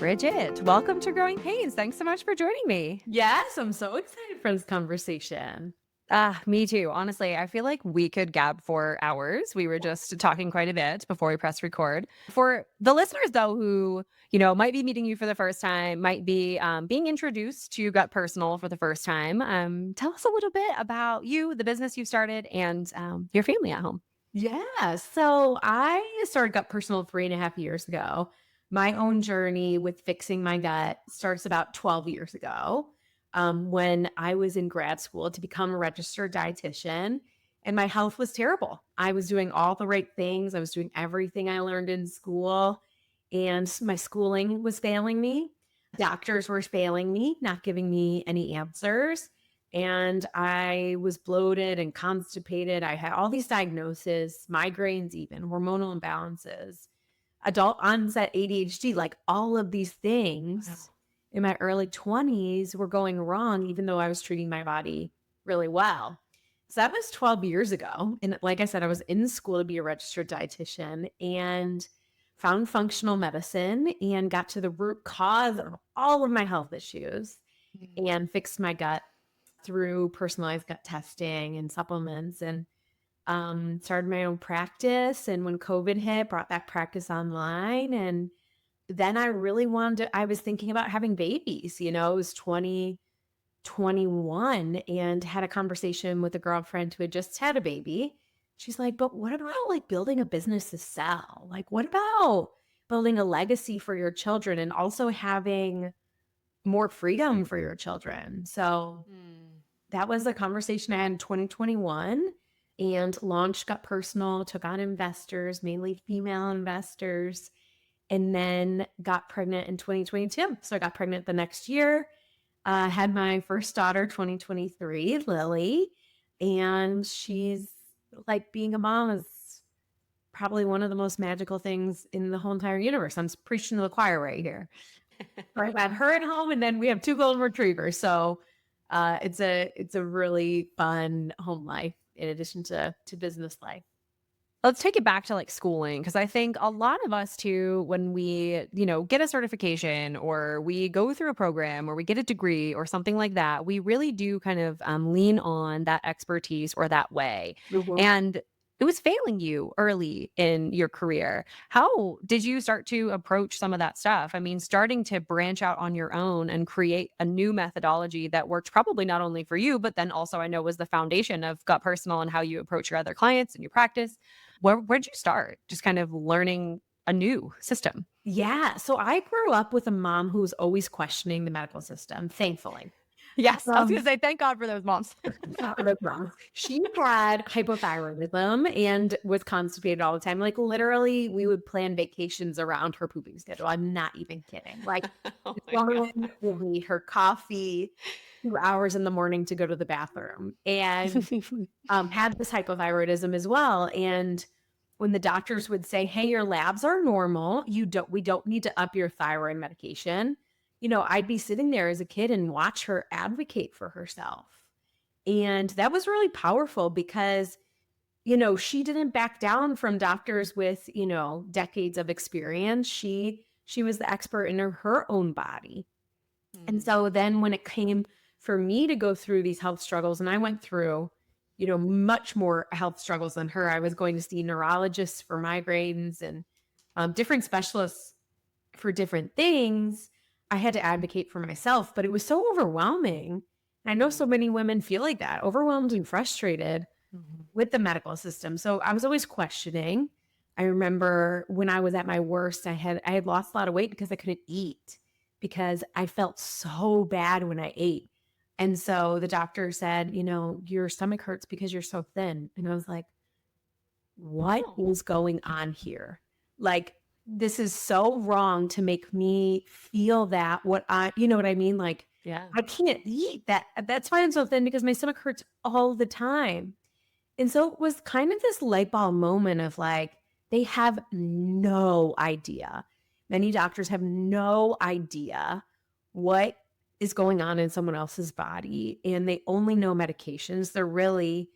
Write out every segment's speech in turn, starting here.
Bridgitte, welcome to Growing Pains. Thanks so much for joining me. Yes, I'm so excited for this conversation. Me too. Honestly, I feel like we could gab for hours. We were just talking quite a bit before we press record. For the listeners, though, who might be meeting you for the first time, might be being introduced to Gut Personal for the first time. Tell us a little bit about you, the business you started, and your family at home. Yeah, so I started Gut Personal 3.5 years ago. My own journey with fixing my gut starts about 12 years ago, when I was in grad school to become a registered dietitian, and my health was terrible. I was doing all the right things. I was doing everything I learned in school, and my schooling was failing me. Doctors were failing me, not giving me any answers. And I was bloated and constipated. I had all these diagnoses, migraines, even hormonal imbalances, adult onset ADHD, like all of these things in my early 20s were going wrong, even though I was treating my body really well. So that was 12 years ago. And like I said, I was in school to be a registered dietitian and found functional medicine and got to the root cause of all of my health issues and fixed my gut through personalized gut testing and supplements, and started my own practice. And when COVID hit, brought back practice online. And then I really I was thinking about having babies. It was 2021 and had a conversation with a girlfriend who had just had a baby. She's like, but what about like building a business to sell? Like, what about building a legacy for your children and also having more freedom for your children? So that was a conversation I had in 2021 and launched Gut Personal, took on investors, mainly female investors, and then got pregnant in 2022. So I got pregnant the next year, had my first daughter, 2023, Lily, and she's like, being a mom is probably one of the most magical things in the whole entire universe. I'm preaching to the choir right here. I've got her at home, and then we have two golden retrievers. So it's a really fun home life in addition to business life. Let's take it back to like schooling, because I think a lot of us too, when we, get a certification or we go through a program or we get a degree or something like that, we really do kind of lean on that expertise or that way. Mhm. And it was failing you early in your career. How did you start to approach some of that stuff? I mean, starting to branch out on your own and create a new methodology that worked probably not only for you, but then also I know was the foundation of Gut Personal and how you approach your other clients and your practice. Where'd you start? Just kind of learning a new system. Yeah. So I grew up with a mom who was always questioning the medical system, thankfully. Yes, I was gonna Um, say thank God for those moms. no problem. She had hypothyroidism and was constipated all the time. Like, literally, we would plan vacations around her pooping schedule. I'm not even kidding. Like, Oh this my God. woman would need her coffee 2 hours in the morning to go to the bathroom, and had this hypothyroidism as well. And when the doctors would say, "Hey, your labs are normal. We don't need to up your thyroid medication." I'd be sitting there as a kid and watch her advocate for herself. And that was really powerful because, she didn't back down from doctors with, decades of experience. She was the expert in her own body. And so then when it came for me to go through these health struggles, and I went through, much more health struggles than her. I was going to see neurologists for migraines and different specialists for different things. I had to advocate for myself, but it was so overwhelming. I know so many women feel like that, overwhelmed and frustrated Mhm. with the medical system. So I was always questioning. I remember when I was at my worst, I had lost a lot of weight because I couldn't eat because I felt so bad when I ate. And so the doctor said, your stomach hurts because you're so thin. And I was like, what Oh. is going on here? Like, this is so wrong to make me feel that you know what I mean? Like, Yeah. I can't eat that. That's why I'm so thin, because my stomach hurts all the time. And so it was kind of this light bulb moment of like, they have no idea. Many doctors have no idea what is going on in someone else's body, and they only know medications. They're really,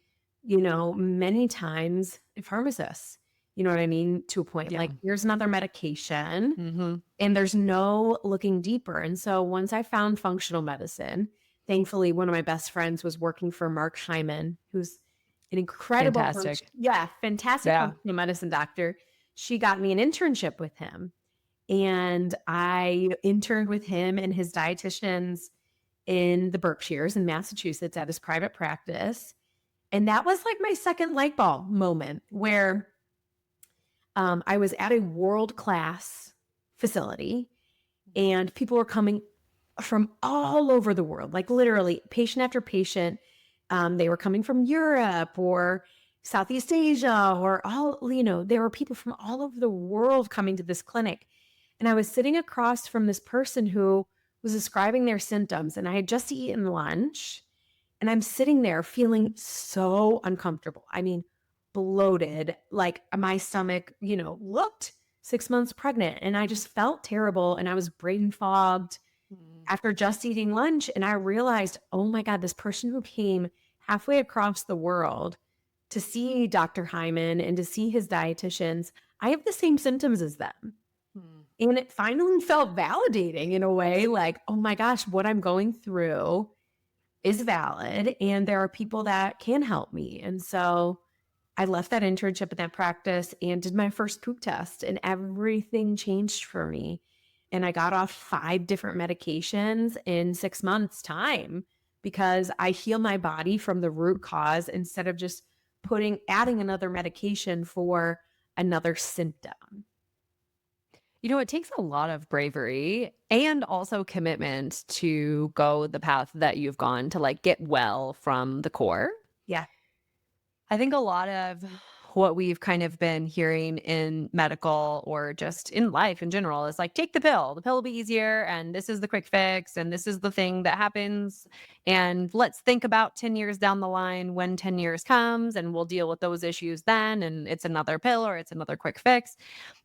many times pharmacists. You know what I mean? To a point, Yeah. like, here's another medication Mhm. and there's no looking deeper. And so once I found functional medicine, thankfully, one of my best friends was working for Mark Hyman, who's an incredible Fantastic. fantastic Yeah. functional medicine doctor. She got me an internship with him. And I interned with him and his dietitians in the Berkshires in Massachusetts at his private practice. And that was like my second light bulb moment where I was at a world class facility and people were coming from all over the world, like literally patient after patient. They were coming from Europe or Southeast Asia or there were people from all over the world coming to this clinic. And I was sitting across from this person who was describing their symptoms, and I had just eaten lunch. And I'm sitting there feeling so uncomfortable. I mean, bloated, like my stomach, looked 6 months pregnant. And I just felt terrible. And I was brain fogged Mm. after just eating lunch. And I realized, oh my God, this person who came halfway across the world to see Dr. Hyman and to see his dietitians, I have the same symptoms as them. Mm. And it finally felt validating in a way like, oh my gosh, what I'm going through is valid and there are people that can help me. And so I left that internship at that practice and did my first poop test and everything changed for me. And I got off 5 different medications in 6 months time because I heal my body from the root cause instead of just adding another medication for another symptom. It takes a lot of bravery and also commitment to go the path that you've gone to, like, get well from the core. Yeah. I think a lot of what we've kind of been hearing in medical or just in life in general is like, take the pill. The pill will be easier. And this is the quick fix. And this is the thing that happens. And let's think about 10 years down the line when 10 years comes and we'll deal with those issues then. And it's another pill or it's another quick fix.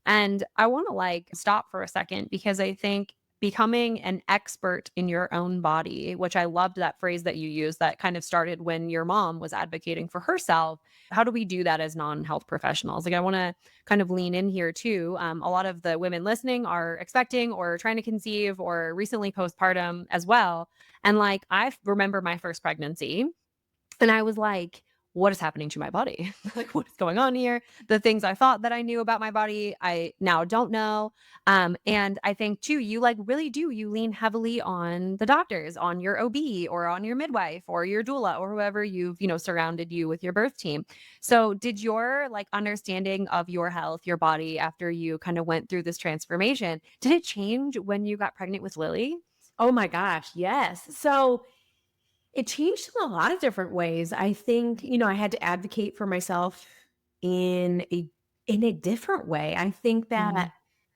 And I want to like stop for a second because I think becoming an expert in your own body, which I loved that phrase that you used that kind of started when your mom was advocating for herself. How do we do that as non-health professionals? Like, I want to kind of lean in here too. A lot of the women listening are expecting or trying to conceive or recently postpartum as well. And like, I remember my first pregnancy and I was like, what is happening to my body? Like, what is going on here? The things I thought that I knew about my body, I now don't know. And I think too, you like really do, you lean heavily on the doctors, on your OB or on your midwife or your doula or whoever surrounded you with your birth team. So did your like understanding of your health, your body after you kind of went through this transformation, did it change when you got pregnant with Lily? Oh my gosh. Yes. So it changed in a lot of different ways. I think, I had to advocate for myself in a different way. I think that,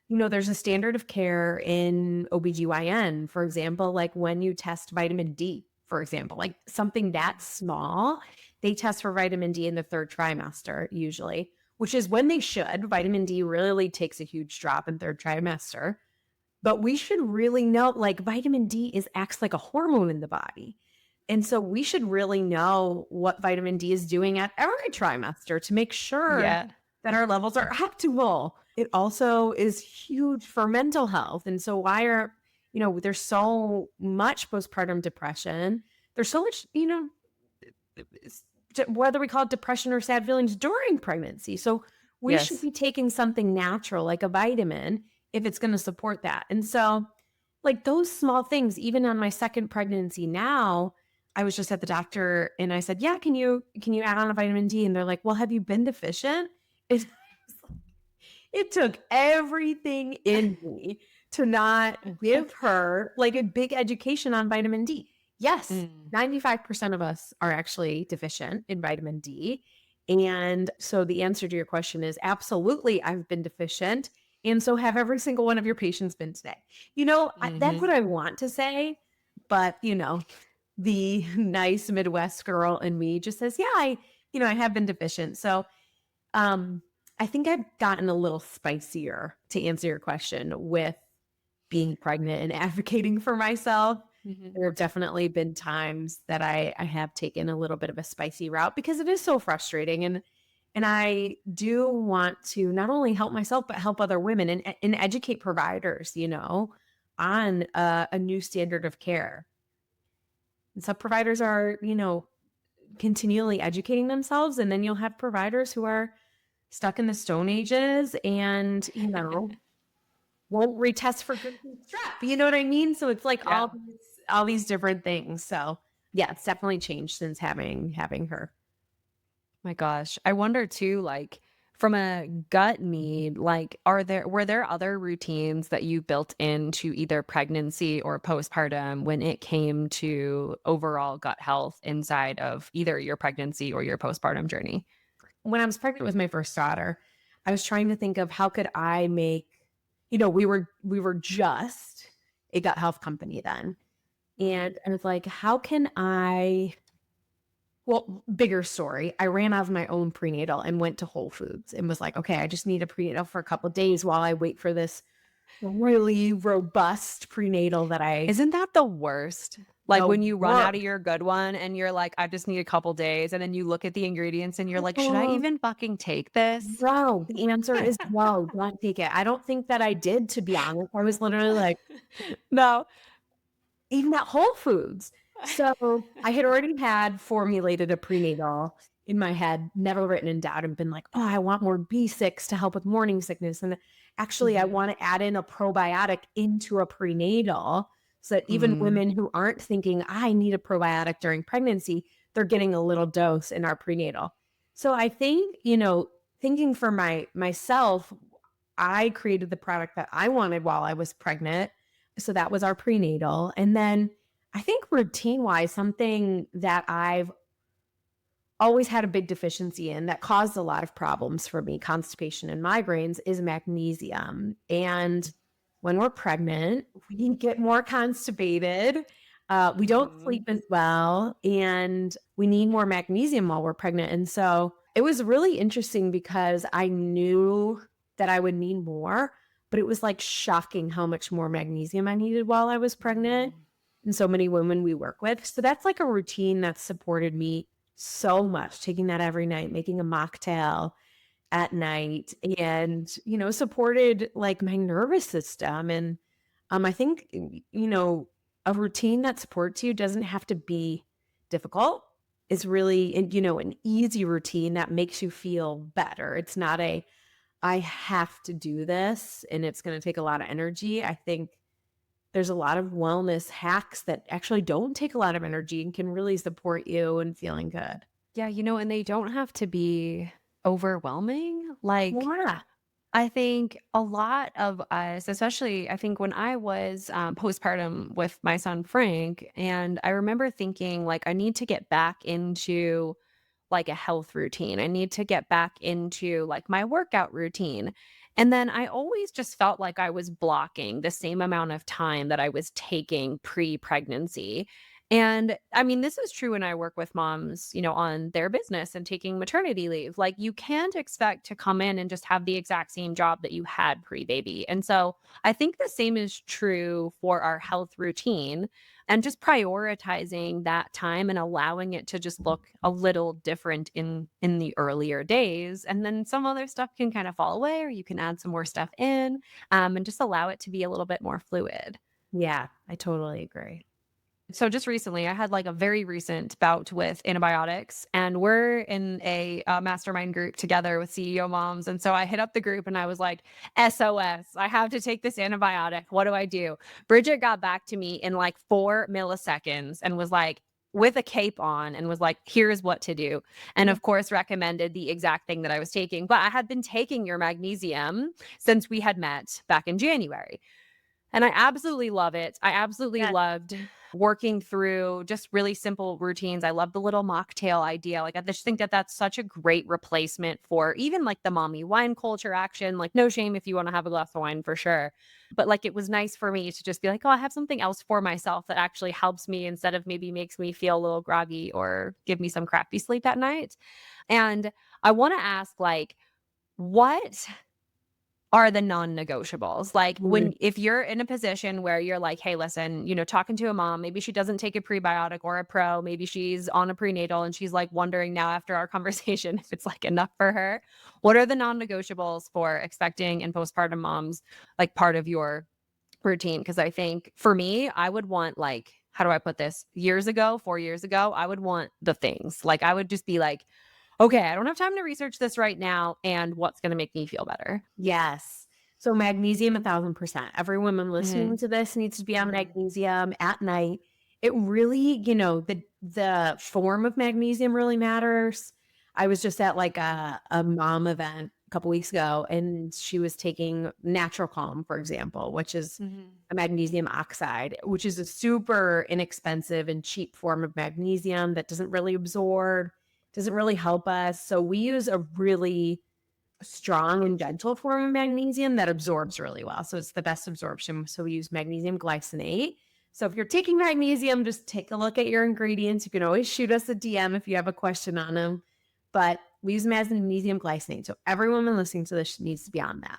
Mhm. there's a standard of care in OBGYN, for example, like when you test vitamin D, for example, like something that small, they test for vitamin D in the third trimester usually, which is when they should. Vitamin D really takes a huge drop in third trimester. But we should really know, like vitamin D acts like a hormone in the body. And so we should really know what vitamin D is doing at every trimester to make sure Yeah. that our levels are optimal. It also is huge for mental health. And so there's so much postpartum depression. There's so much, whether we call it depression or sad feelings during pregnancy. So we should Yes. be taking something natural like a vitamin if it's going to support that. And so, like those small things, even on my second pregnancy now, I was just at the doctor and I said, "Yeah, can you add on a vitamin D?" And they're like, "Well, have you been deficient?" It, it took everything in me to not give her like a big education on vitamin D. Yes, Mm. 95% of us are actually deficient in vitamin D. And so the answer to your question is absolutely, I've been deficient. And so have every single one of your patients been today. That's what Mhm. I want to say. But, the nice Midwest girl in me just says, yeah, I have been deficient. So um, I think I've gotten a little spicier to answer your question with being pregnant and advocating for myself. Mhm. There have definitely been times that I have taken a little bit of a spicy route because it is so frustrating. And And I do want to not only help myself, but help other women and educate providers, on a new standard of care. And some providers are, continually educating themselves. And then you'll have providers who are stuck in the Stone Ages and, won't retest for good strep. You know what I mean? So it's like Yeah. all these different things. So yeah, it's definitely changed since having her. My gosh. I wonder too, like from a gut need, like were there other routines that you built into either pregnancy or postpartum when it came to overall gut health inside of either your pregnancy or your postpartum journey? When I was pregnant with my first daughter, I was trying to think of how could I make, we were just a gut health company then. And I was like, how can I well, bigger story. I ran out of my own prenatal and went to Whole Foods and was like, okay, I just need a prenatal for a couple of days while I wait for this really robust prenatal that I Isn't that the worst? Like the when you run out work. of your good one and you're like, I just need a couple days. And then you look at the ingredients and you're like, should I Oh, even fucking take this? no, the answer is no, don't take it. I don't think that I did, to be honest. I was literally like, No. even at Whole Foods. So I had already had formulated a prenatal in my head, never written it down and been like, oh, I want more B6 to help with morning sickness. And actually, I Mhm. want to add in a probiotic into a prenatal so that even Mm. women who aren't thinking, I need a probiotic during pregnancy, they're getting a little dose in our prenatal. So I think, thinking for myself, I created the product that I wanted while I was pregnant. So that was our prenatal. And then I think routine wise, something that I've always had a big deficiency in that caused a lot of problems for me, constipation and migraines, is magnesium. And when we're pregnant, we get more constipated. We don't sleep Mhm. as well, and we need more magnesium while we're pregnant. And so it was really interesting because I knew that I would need more, but it was like shocking how much more magnesium I needed while I was pregnant. Mm. And so many women we work with. So that's like a routine that supported me so much, taking that every night, making a mocktail at night and, supported like my nervous system. And I think, a routine that supports you doesn't have to be difficult. It's really, an easy routine that makes you feel better. It's not I have to do this and it's going to take a lot of energy. I think there's a lot of wellness hacks that actually don't take a lot of energy and can really support you in feeling good. Yeah, and they don't have to be overwhelming. Like, Yeah. I think a lot of us, especially I think when I was postpartum with my son Frank, and I remember thinking, like, I need to get back into like a health routine. I need to get back into like my workout routine. And then I always just felt like I was blocking the same amount of time that I was taking pre pregnancy. And I mean, this is true when I work with moms, on their business and taking maternity leave. Like, you can't expect to come in and just have the exact same job that you had pre baby. And so I think the same is true for our health routine and just prioritizing that time and allowing it to just look a little different in the earlier days, and then some other stuff can kind of fall away or you can add some more stuff in, and just allow it to be a little bit more fluid. Yeah, I totally agree. So just recently, I had like a very recent bout with antibiotics, and we're in a mastermind group together with CEO moms. And so I hit up the group and I was like, SOS, I have to take this antibiotic. What do I do? Bridget got back to me in like 4 milliseconds and was like, with a cape on, and was like, here's what to do. And Yeah. of course, recommended the exact thing that I was taking. But I had been taking your magnesium since we had met back in January. And I absolutely love it. I absolutely Yes. loved working through just really simple routines. I love the little mocktail idea. Like, I just think that that's such a great replacement for even like the mommy wine culture action. Like, no shame if you want to have a glass of wine for sure. But like, it was nice for me to just be like, oh, I have something else for myself that actually helps me instead of maybe makes me feel a little groggy or give me some crappy sleep at night. And I want to ask, like, what are the non-negotiables? Like Mm. if you're in a position where you're like, "Hey, listen, talking to a mom, maybe she doesn't take a prebiotic or a pro, maybe she's on a prenatal and she's like wondering now after our conversation if it's like enough for her." What are the non-negotiables for expecting and postpartum moms, like part of your routine? Because I think for me, I would want like, how do I put this? Years ago, 4 years ago, I would want the things. Like I would just be like, "Okay, I don't have time to research this right now, and what's gonna make me feel better?" Yes. So magnesium 1,000%. Every woman listening Mhm. to this needs to be on magnesium at night. It really, the form of magnesium really matters. I was just at like a mom event a couple weeks ago, and she was taking Natural Calm, for example, which is Mhm. a magnesium oxide, which is a super inexpensive and cheap form of magnesium that doesn't really absorb, doesn't really help us. So we use a really strong and gentle form of magnesium that absorbs really well. So it's the best absorption. So we use magnesium glycinate. So if you're taking magnesium, just take a look at your ingredients. You can always shoot us a DM if you have a question on them. But we use magnesium glycinate. So every woman listening to this needs to be on that.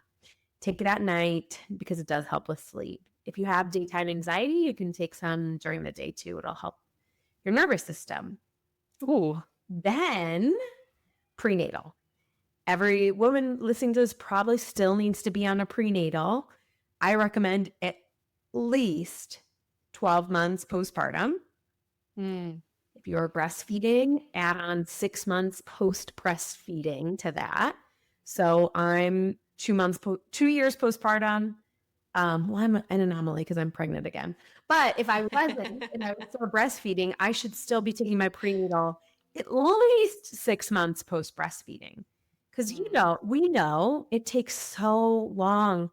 Take it at night because it does help with sleep. If you have daytime anxiety, you can take some during the day too. It'll help your nervous system. Ooh. Then prenatal. Every woman listening to this probably still needs to be on a prenatal. I recommend at least 12 months postpartum. Mm. If you're breastfeeding, add on 6 months post breastfeeding to that. So I'm 2 months, 2 years postpartum. Well, I'm an anomaly because I'm pregnant again. But if I wasn't and I was still breastfeeding, I should still be taking my prenatal at least 6 months post breastfeeding. Because Mm. we know it takes so long,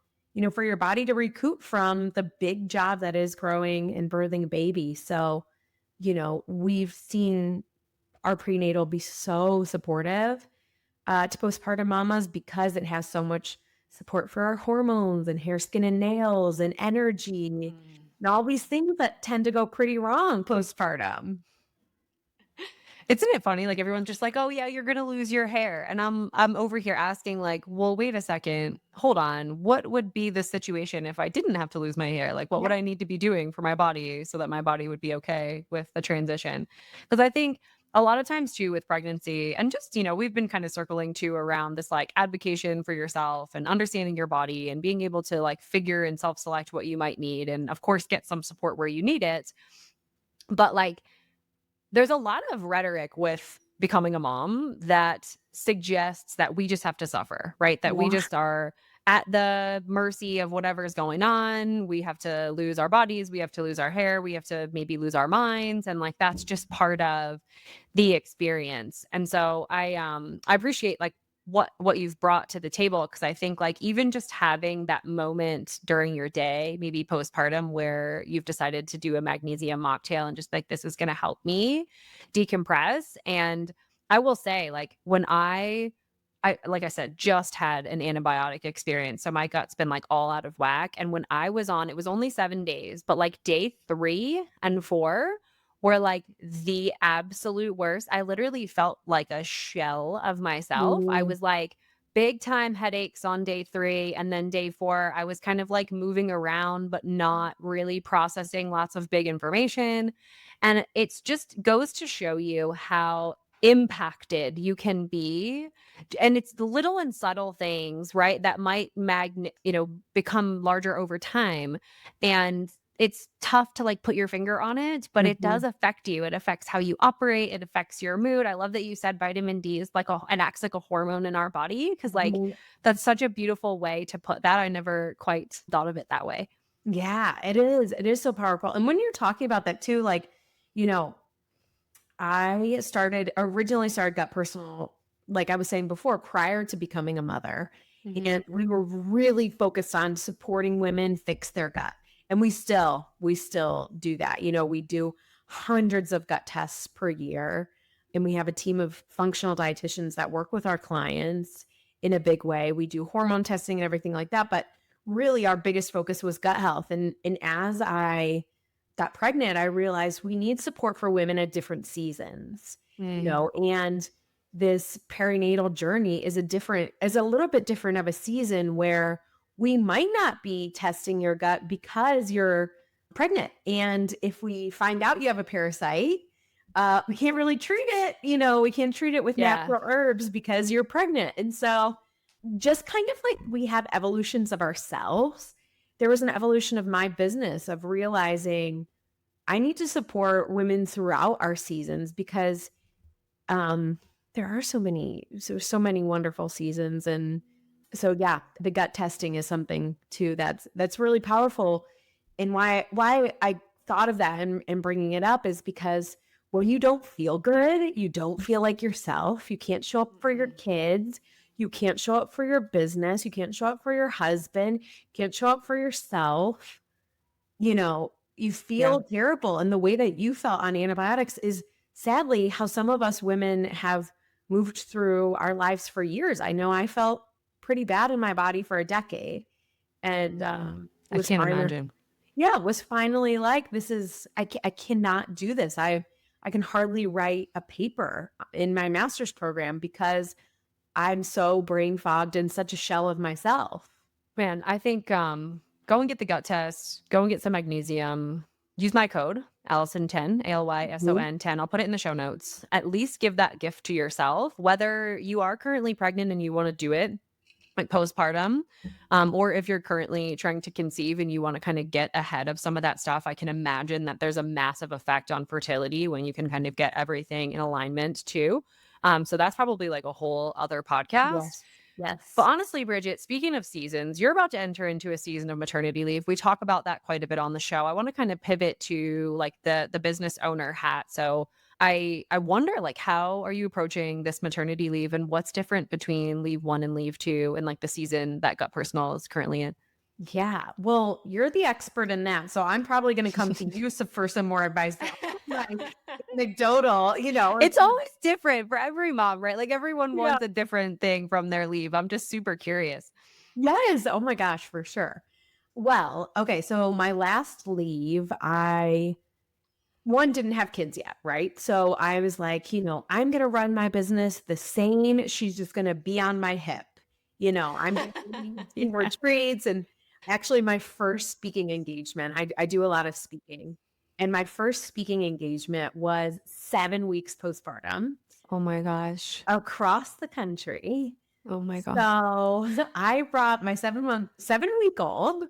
for your body to recoup from the big job that is growing and birthing a baby. So, we've seen our prenatal be so supportive to postpartum mamas because it has so much support for our hormones and hair, skin, and nails and energy Mm. and all these things that tend to go pretty wrong postpartum. Isn't it funny? Like everyone's just like, "Oh yeah, you're gonna lose your hair," and I'm over here asking like, "Well, wait a second, hold on. What would be the situation if I didn't have to lose my hair? Like, what would Yep. I need to be doing for my body so that my body would be okay with the transition?" Because I think a lot of times too with pregnancy and just we've been kind of circling too around this like advocation for yourself and understanding your body and being able to like figure and self-select what you might need and of course get some support where you need it. But like there's a lot of rhetoric with becoming a mom that suggests that we just have to suffer, right? That we Yeah. just are at the mercy of whatever is going on. We have to lose our bodies, we have to lose our hair, we have to maybe lose our minds and like that's just part of the experience. And so I appreciate like what you've brought to the table because I think like even just having that moment during your day, maybe postpartum where you've decided to do a magnesium mocktail and just like this is going to help me decompress. And I will say like when I like I said just had an antibiotic experience, so my gut's been like all out of whack and when I was on it was only 7 days, but like day 3 and 4 were like the absolute worst. I literally felt like a shell of myself. I Mm. was like big time headaches on day 3 and then day 4 I was kind of like moving around but not really processing lots of big information. And it's just goes to show you how impacted you can be and it's the little and subtle things, right, that might become larger over time. And it's tough to like put your finger on it, but it does Mhm. affect you. It affects how you operate. It affects your mood. I love that you said vitamin D is like an acts like a hormone in our body because like Mhm. that's such a beautiful way to put that. I never quite thought of it that way. Yeah, it is. It is so powerful. And when you're talking about that too, like, you know, I originally started Gut Personal, like I was saying before, prior to becoming a mother. Mhm. And we were really focused on supporting women fix their gut. And we still do that. We do hundreds of gut tests per year. And we have a team of functional dietitians that work with our clients in a big way. We do hormone testing and everything like that. But really our biggest focus was gut health. And as I got pregnant, I realized we need support for women at different seasons, Mm. and this perinatal journey is a little bit different of a season where we might not be testing your gut because you're pregnant. And if we find out you have a parasite, we can't really treat it. We can't treat it with Yeah. natural herbs because you're pregnant. And so, just kind of like we have evolutions of ourselves, there was an evolution of my business of realizing I need to support women throughout our seasons because um, there are so many wonderful seasons. And so, yeah, the gut testing is something too that's really powerful. And why I thought of that and bringing it up is because when you don't feel good, you don't feel like yourself. You can't show up for your Mhm. kids. You can't show up for your business. You can't show up for your husband. You can't show up for yourself. You Yeah. feel terrible. And the way that you felt on antibiotics is sadly how some of us women have moved through our lives for years. I know I felt pretty bad in my body for a decade and I was can't finally, imagine. yeah, was finally like, I cannot do this. I can hardly write a paper in my master's program because I'm so brain fogged and such a shell of myself. Man, I think go and get the gut test, go and get some magnesium. Use my code, Alyson10, Mhm. ALYSON 10. I'll put it in the show notes. At least give that gift to yourself, whether you are currently pregnant and you want to do it like postpartum, or if you're currently trying to conceive and you want to kind of get ahead of some of that stuff. I can imagine that there's a massive effect on fertility when you can kind of get everything in alignment too. So that's probably like a whole other podcast. Yes. But Yes. honestly, Bridget, speaking of seasons, you're about to enter into a season of maternity leave. We talk about that quite a bit on the show. I want to kind of pivot to like the business owner hat. So I wonder like how are you approaching this maternity leave and what's different between leave one and leave two and like the season that Gut Personal is currently in? Yeah. Well, you're the expert in that. So I'm probably going to come to you for some more advice. My anecdotal, It's always different for every mom, right? Like everyone yeah. wants a different thing from their leave. I'm just super curious. Yes. Oh my gosh, for sure. Well, okay. So my last leave, I one didn't have kids yet, right? So I was like, I'm going to run my business the same. She's just going to be on my hip. I'm going to do Yeah. retreats. And actually, my first speaking engagement, I do a lot of speaking. And my first speaking engagement was 7 weeks postpartum Oh my gosh. across the country. Oh my god. So I brought my 7-week old,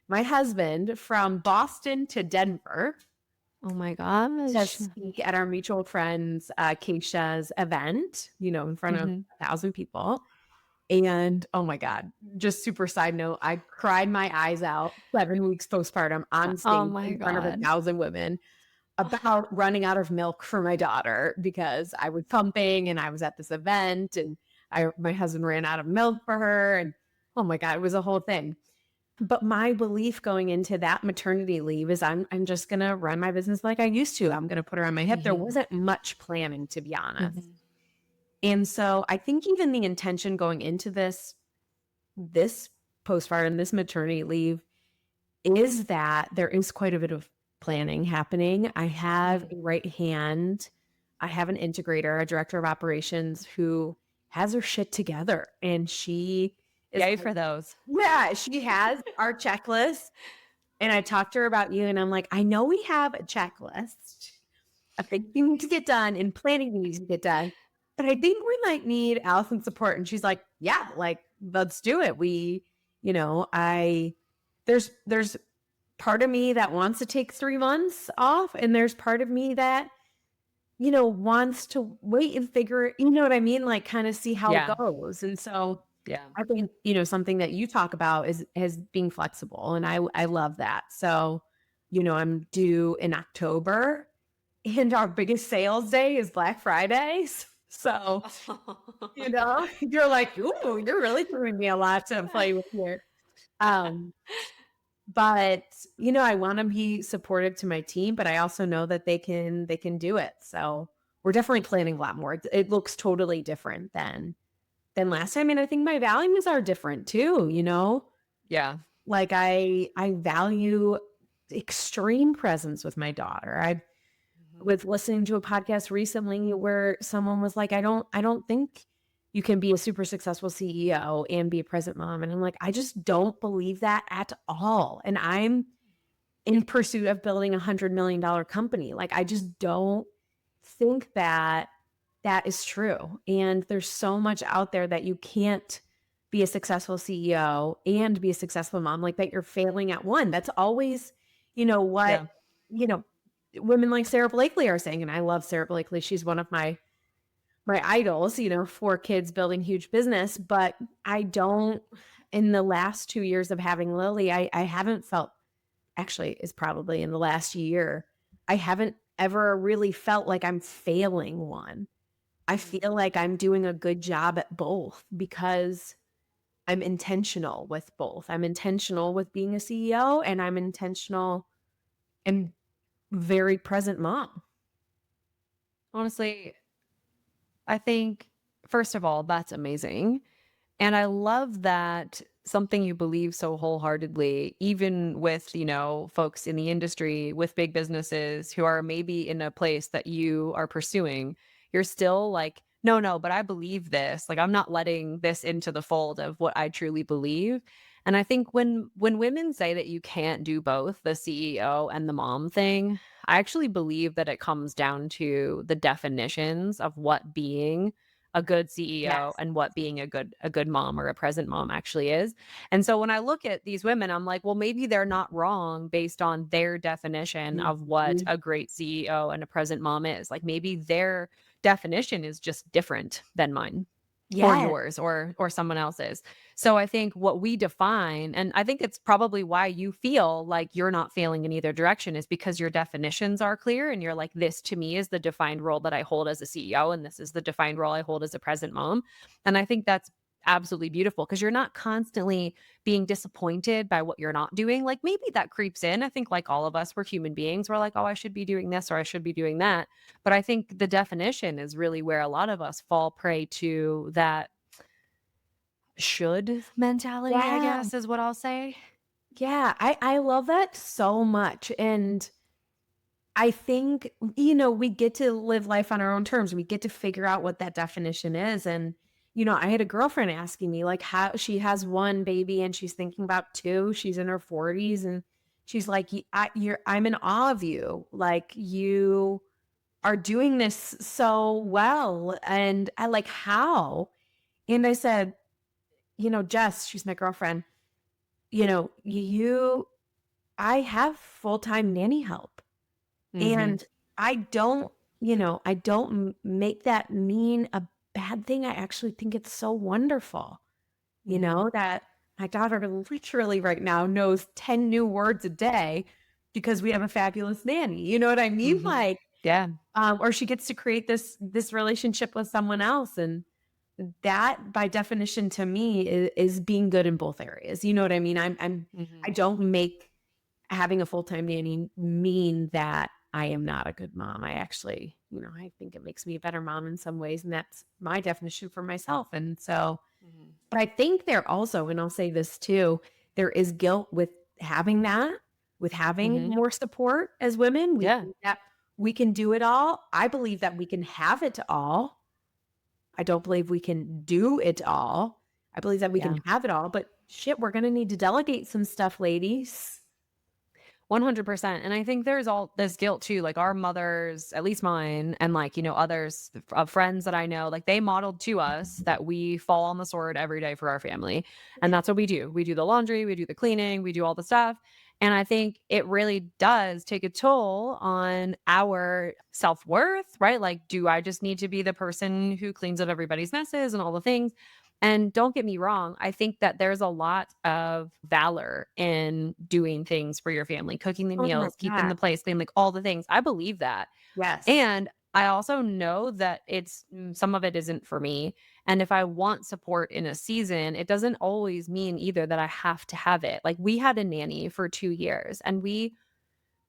my husband from Boston to Denver Oh my to gosh. speak at our mutual friends, Keisha's event, in front of Mhm. 1,000 people. And oh my God, just super side note, I cried my eyes out 7 weeks postpartum on Oh stage my in front of god. 1,000 women about running out of milk for my daughter because I was pumping and I was at this event and my husband ran out of milk for her. And oh my God, it was a whole thing. But my belief going into that maternity leave is I'm just gonna run my business like I used to. I'm gonna put her on my hip. There Mhm. wasn't much planning, to be honest. Mhm. And so I think even the intention going into this postpartum, this maternity leave is that there is quite a bit of planning happening. I have Mhm. a right hand. I have an integrator, a director of operations who has her shit together. And she is Yay like, for those. yeah, she has our checklist. And I talked to her about you, and I'm like, I know we have a checklist of things we need to get done and planning we need to get done, but I think we might need Allison's support. And she's like, yeah, like, let's do it. There's part of me that wants to take 3 months off, and there's part of me that, wants to wait and figure it, you know what I mean? Like, kind of see how it Yeah. goes. And so Yeah. I think, something that you talk about is being flexible. And I love that. So, I'm due in October and our biggest sales day is Black Fridays. So, you're like, ooh, you're really throwing me a lot to play with here. Um, but I want to be supportive to my team, but I also know that they can do it. So we're definitely planning a lot more. It looks totally different than last time. And I think my values are different too. Yeah. Like I value extreme presence with my daughter. I Mhm. was listening to a podcast recently where someone was like, I don't think, you can be a super successful CEO and be a present mom. And I'm like, I just don't believe that at all. And I'm in pursuit of building $100 million company. Like, I just don't think that that is true. And there's so much out there that you can't be a successful CEO and be a successful mom, like that you're failing at one. That's always, what, Yeah. you know, women like Sarah Blakely are saying. And I love Sarah Blakely. She's one of my idols, 4 kids building huge business, but I don't in the last 2 years of having Lily, I haven't felt actually is probably in the last year, I haven't ever really felt like I'm failing one. I Mhm. feel like I'm doing a good job at both because I'm intentional with both. I'm intentional with being a CEO and I'm intentional and very present mom. Honestly, I think, first of all, that's amazing. And I love that something you believe so wholeheartedly, even with, folks in the industry, with big businesses who are maybe in a place that you are pursuing, you're still like, no, no, but I believe this. Like, I'm not letting this into the fold of what I truly believe. And I think when women say that you can't do both, the CEO and the mom thing, I actually believe that it comes down to the definitions of what being a good CEO Yes. and what being a good mom or a present mom actually is. And so when I look at these women, I'm like, well, maybe they're not wrong based on their definition of what Mhm. a great CEO and a present mom is. Like maybe their definition is just different than mine or Yes. yours or someone else's. So I think what we define, and I think it's probably why you feel like you're not failing in either direction, is because your definitions are clear and you're like, this to me is the defined role that I hold as a CEO, and this is the defined role I hold as a present mom. And I think that's absolutely beautiful because you're not constantly being disappointed by what you're not doing. Like maybe that creeps in. I think like all of us, we're human beings. We're like, oh, I should be doing this or I should be doing that. But I think the definition is really where a lot of us fall prey to that should mentality, I Yeah. guess, is what I'll say. Yeah. I love that so much. And I think, we get to live life on our own terms. We get to figure out what that definition is. And, I had a girlfriend asking me, like, how she has one baby and she's thinking about two. She's in her 40s. And she's like, I'm in awe of you. Like, you are doing this so well. And I like, how? And I said, Jess, she's my girlfriend, I have full time nanny help. Mhm, And I don't make that mean a bad thing. I actually think it's so wonderful, mhm, that my daughter literally right now knows 10 new words a day because we have a fabulous nanny. You know what I mean? mhm. Like, Yeah, or she gets to create this relationship with someone else. And that by definition to me is being good in both areas. You know what I mean? I mhm, don't make having a full-time nanny mean that I am not a good mom. I actually, I think it makes me a better mom in some ways, and that's my definition for myself. And so, mhm, but I think there also, and I'll say this too, there is guilt with having that, with having mhm. more support as women. We Yeah, think that we can do it all. I believe that we can have it all. I don't believe we can do it all. I believe that we can yeah. have it all, but shit, we're going to need to delegate some stuff, ladies. 100%. And I think there's all this guilt too. Like our mothers, at least mine, and like, others of friends that I know, like they modeled to us that we fall on the sword every day for our family. And that's what we do. We do the laundry, we do the cleaning, we do all the stuff. And I think it really does take a toll on our self worth, right? Like, do I just need to be the person who cleans up everybody's messes and all the things? And don't get me wrong, I think that there's a lot of valor in doing things for your family, cooking the Oh my meals, keeping God. the place clean, like all the things. I believe that. Yes. And I also know that some of it isn't for me. And if I want support in a season, it doesn't always mean either that I have to have it. Like we had a nanny for 2 years and we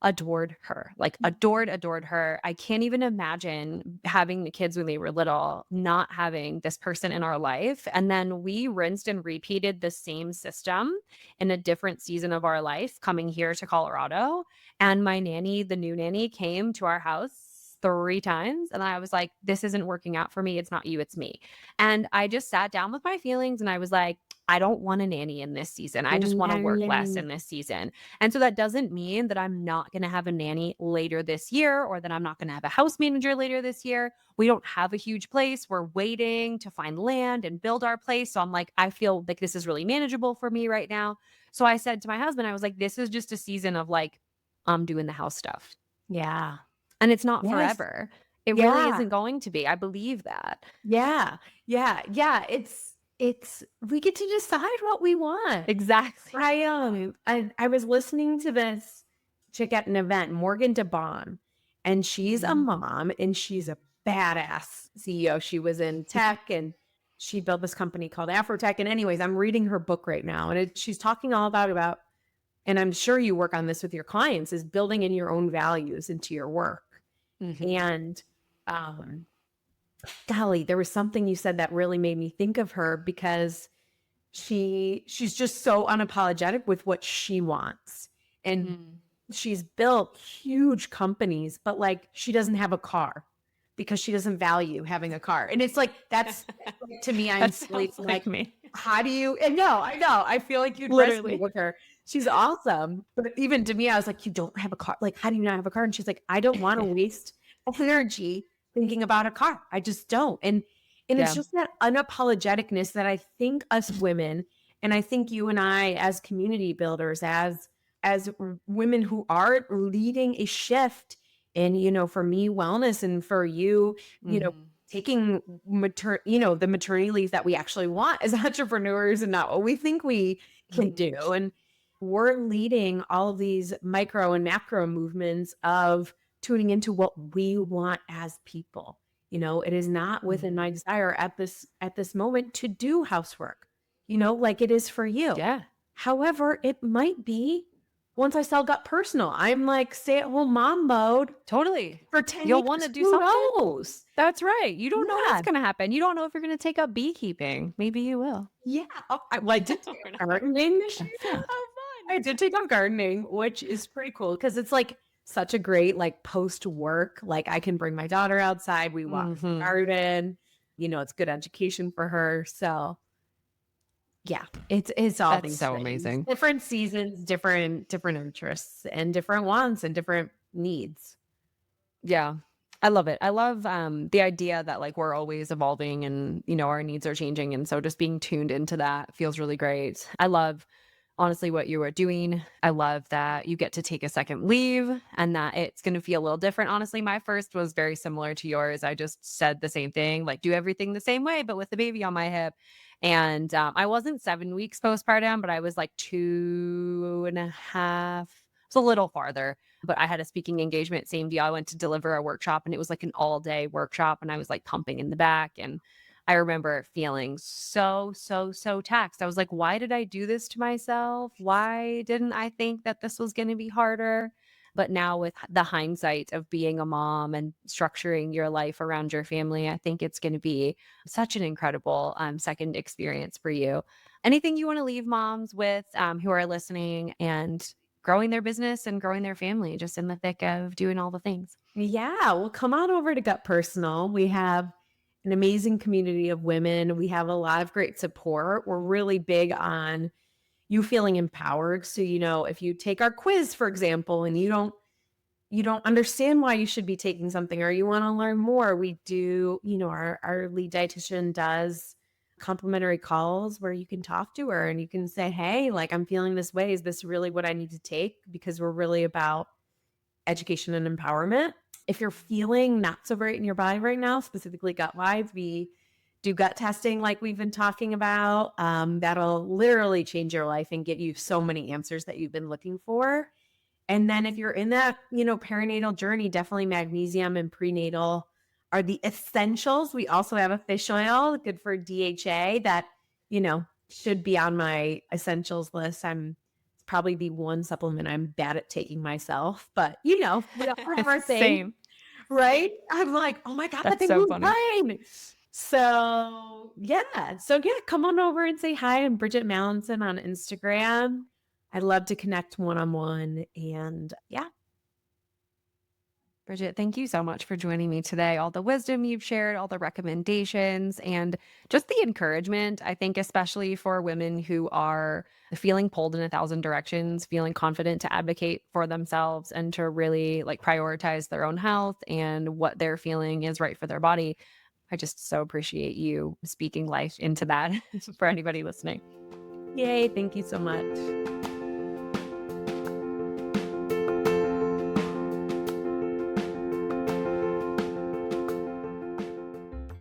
adored her, like adored her. I can't even imagine having the kids when they were little, not having this person in our life. And then we rinsed and repeated the same system in a different season of our life coming here to Colorado. And my nanny, the new nanny, came to our house 3 times, and I was like, "This isn't working out for me. It's not you, it's me." And I just sat down with my feelings and I was like, "I don't want a nanny in this season. I just wanna work less Mm, in this season." And so that doesn't mean that I'm not gonna have a nanny later this year or that I'm not gonna have a house manager later this year. We don't have a huge place. We're waiting to find land and build our place. So I'm like, I feel like this is really manageable for me right now. So I said to my husband, I was like, this is just a season of like, I'm doing the house stuff. yeah. And it's not Yes. forever. It really Yeah. isn't going to be. I believe that. Yeah. Yeah. Yeah. It's we get to decide what we want. Exactly. I was listening to this chick at an event, Morgan DeBon, and she's a Mhm. mom and she's a badass CEO. She was in tech and she built this company called Afrotech. And anyways, I'm reading her book right now, and she's talking all about, and I'm sure you work on this with your clients, is building in your own values into your work. Mhm. And um, golly, there was something you said that really made me think of her because she's just so unapologetic with what she wants. And Mm. she's built huge companies, but like she doesn't have a car because she doesn't value having a car. And it's like that's like, to me, I'm That silly. sounds Like, like me. how do you and no, I know. I feel like you'd resonate Literally. with her. She's awesome. But even to me, I was like, you don't have a car. Like, how do you not have a car? And she's like, I don't want to waste energy thinking about a car. I just don't. And it's Yeah. just that unapologeticness that I think us women, and I think you and I as community builders, as women who are leading a shift in, for me, wellness, and for you, Mhm. taking the maternity leave that we actually want as entrepreneurs and not what we think we can Mhm. do. And we're leading all of these micro and macro movements of tuning into what we want as people. It is not within my Mhm. desire at this moment to do housework, like it is for you. Yeah. However, it might be once I sell Gut Personal. I'm like stay-at-home mom mode Totally. for 10 You'll wanna years. do Who something? knows? That's right. You don't know what's Yeah. gonna happen. You don't know if you're gonna take up beekeeping. Maybe you will. Yeah. Oh, I did take Or up not. gardening this year. Oh, I did take up gardening, which is pretty cool because it's like such a great like post work. Like I can bring my daughter outside. We walk fun. in the Mhm. garden. It's good education for her. So yeah, it's all That's these so things. amazing. Different seasons, different interests, and different wants and different needs. Yeah. I love it. I love, the idea that, like, we're always evolving and, our needs are changing, and so just being tuned into that feels really great. I love, honestly, what you are doing. I love that you get to take a second leave and that it's gonna feel a little different. Honestly, my first was very similar to yours. I just said the same thing, like, do everything the same way, but with the baby on my hip. And, I wasn't 7 weeks postpartum, but I was, like, 2.5. It's a little farther, but I had a speaking engagement, same deal. I went to deliver a workshop and it was like an all day workshop and I was like pumping in the back. And I remember feeling so, so, so taxed. I was like, why did I do this to myself? Why didn't I think that this was going to be harder? But now, with the hindsight of being a mom and structuring your life around your family, I think it's going to be such an incredible second experience for you. Anything you want to leave moms with who are listening and growing their business and growing their family just in the thick of doing all the things? Yeah, well, come on over to Gut Personal. We have an amazing community of women. We have a lot of great support. We're really big on you feeling empowered. So, if you take our quiz, for example, and you don't understand why you should be taking something or you want to learn more, we do, our lead dietitian does complimentary calls where you can talk to her and you can say, hey, like I'm feeling this way. Is this really what I need to take? Because we're really about education and empowerment. If you're feeling not so great in your body right now, specifically gut wise, we do gut testing like we've been talking about. That'll literally change your life and get you so many answers that you've been looking for. And then if you're in that, perinatal journey, definitely magnesium and prenatal are the essentials. We also have a fish oil, good for DHA that, should be on my essentials list. It's probably the one supplement I'm bad at taking myself, but we all have our thing, Same. right? I'm like, oh my God, that That's thing so was funny. mine. So yeah, come on over and say hi. I'm Bridgitte Mallinson on Instagram. I'd love to connect one on one. And yeah, Bridget, thank you so much for joining me today. All the wisdom you've shared, all the recommendations, and just the encouragement. I think, especially for women who are feeling pulled in a thousand directions, feeling confident to advocate for themselves and to really like prioritize their own health and what they're feeling is right for their body. I just so appreciate you speaking life into that for anybody listening. Yay. Thank you so much.